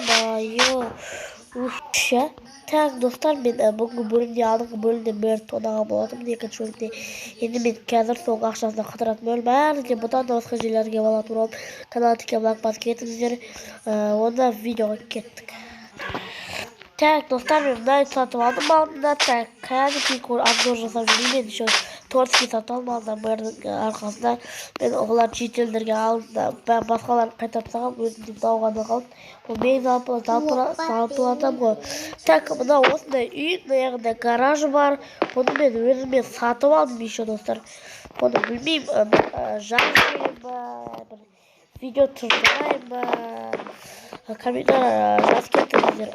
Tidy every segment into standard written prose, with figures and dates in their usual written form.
bayı. Uş ya. Tak dostlar ben bugün bölümde aldığım bölümde bir tonağa boladım diye kaçırdı. Şimdi ben kazır soğuk akşamda katarat bölüm. Bundan da başka şeylerge bala turam. Kanal tıklamak basketiniz onda video kettik. Tak dostlar ben bundan satın aldım. Aldığımda tak kayalık bir anzor жасап şu Torski satın almadan bu arkasında ben oğlan çiğiteldirge aldım da ben başkalarını kaytarpsağım özüm dağıqada қалды. Bu мен салпылатам ғой. Так мына осындай үй мына гараж бар. Бұны мен өзіме сатып алдым еще достар. Бұны білмеймін жазайын ба, видео түсірейін ба. Комментарий жазып кетіңіздер.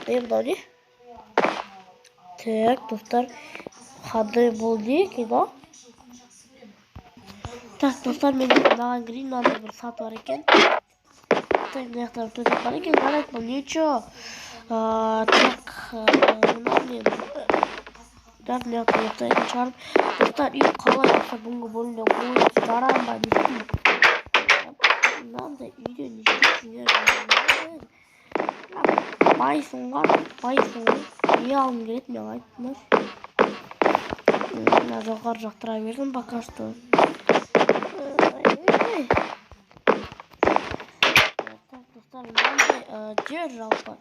Не мынау не? Так достар, қандай бұл не кино? Так достар, мен мынаған кірейін, мынандай бір саты бар екен. Так, мына жақтан төсек бар екен, қарайық бұл нечо. Так, мына мен мына жақтан ұйықтайтын шығармын. Достар, үй қалай болса бүгінгі бөлімде ойын жарам ба не істеймін? Мынандай үйде не істейсің? Байсың ғой. Не алғым келеді, мен айттым. Мына жоғары жақтыра бердім пока что. Достар, мынандай жер жалпы.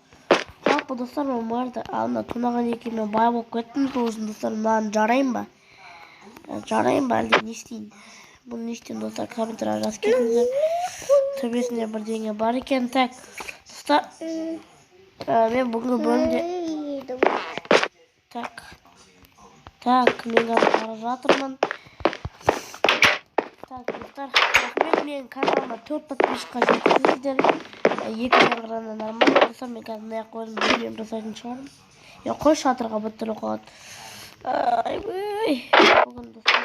Жалпы достар, мен барды алдында тонаған екен мен бай болып кеттім. Сол үшін достар, мынаны жарайын ба? Әлде не істейін? Бұны не істейін достар, комментарий жазып кетіңіздер. Төбесінде бірдеңе бар екен. Так, достар, мен бүгінгі бөлімде Так, мен бара жатырмын. Так, достар, рахмет, менің каналыма 4 подписчикқа жеткіздіңіздер. 2 программаны нормально достар, мен қазір мына жаққа өзім бөлмем жасайтын шығармын. Қой шатырға бітіріп қалады. Бүгін достар,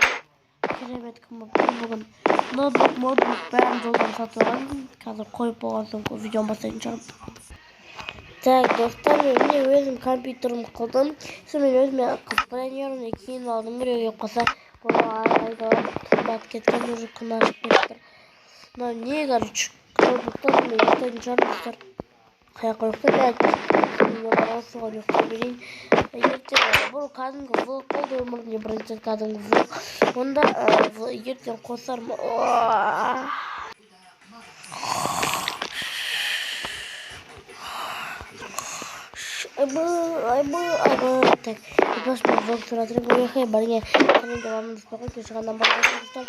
керемет күн болды. Бүгін ноутбук бәрін жолдан сатып алғанмын. Қазір қойып болған соң видеоны бастайтын шығармын. Так достар, мен өзім компьютерімді қылдым. Мен өзіме қызбайнерімді кейін алдым. Біреуге қоса бұл айдалап тұрмат кеткен уже күн ашып кетті. Мынау не короче, ноутбуктан мен ұйықтайтын шығармын достар. Қаяққа ұйықтап мен барасыға ұйықтай берейін. Ертең бұл кәдімгі влог болды, өмірімде бірінші кәдімгі влог. Онда ертең қосармын. Так, сейчас мы влог түсіріп өйіқай барыңа комменті бамын дұспақы кешіғаннан барғасыңыздар.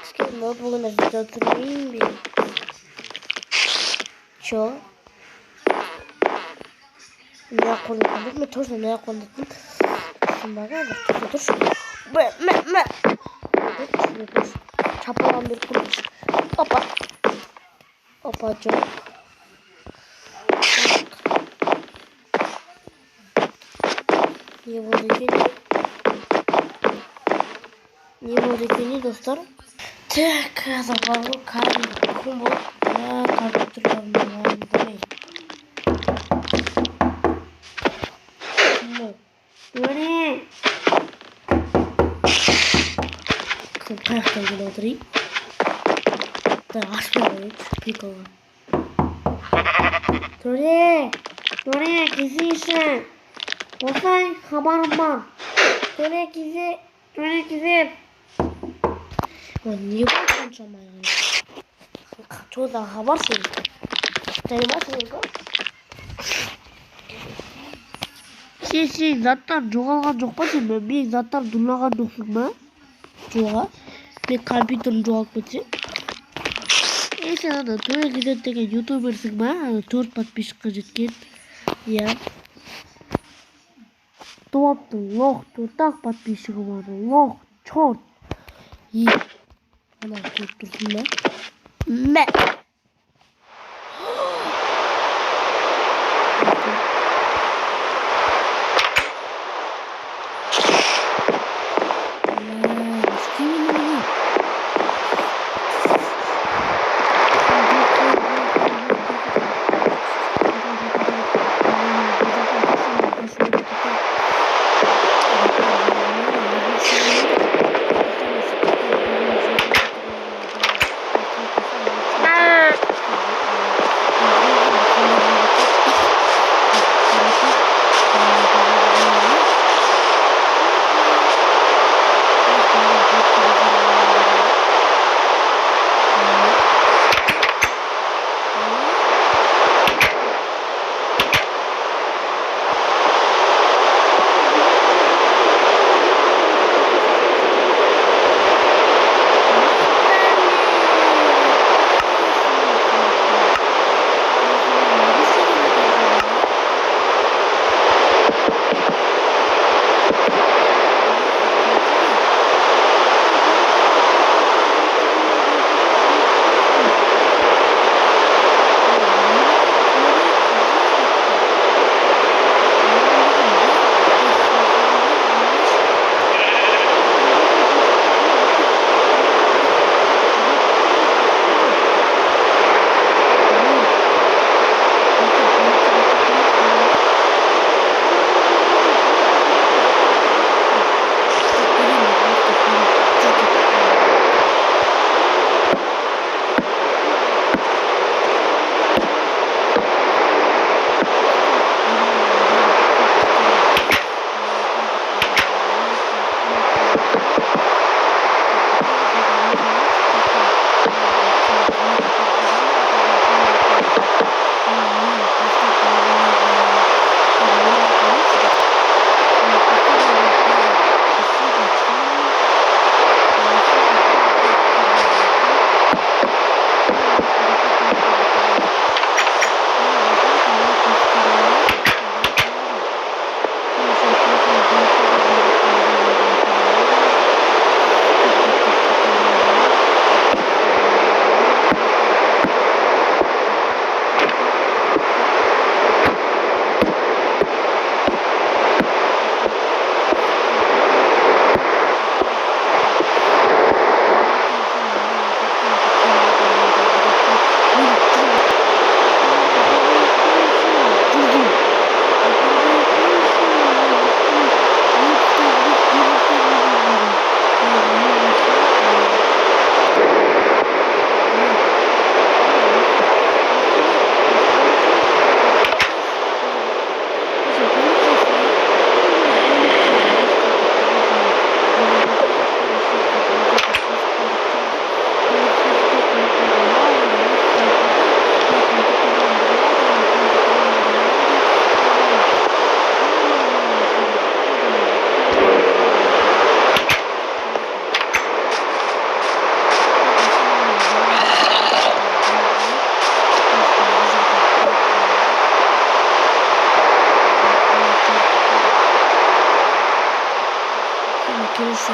Кішкен ноутбугына видео түсірмейін бе? Чо? Мына қондырдым, мен точно мына қондырдым. Сынбаға тұршы. Чапалған бір күліш. Опа, жоқ. Не болды екен достар? Так, запалу кәдімгі күн болып. Компьютерлерімді білмей. Өне! Кім қаяқтан келе отырайын? Так, ашпай қойып, приколға. Төре, кезейші! Осылай хабарым бар. Төре кезе. Не бар қаншамай ғана? Çoğudan хабар сөйлейді. Тәймәсің ғой? Сен заттар жоғалған жоқ па сен? Мен заттар дұрлаған жоқсың ба? Жоға. Мен компьютерім жоғалып кетсе. Сен ана Төре кезет деген ютуберсің ба? 4 подписчикқа жеткен. Иә. Топтың лох, төртақ подписчигі бар. Лох, чорт. Ана көріп тұрсың ба? Мә!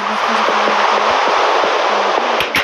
başka bir şey yok.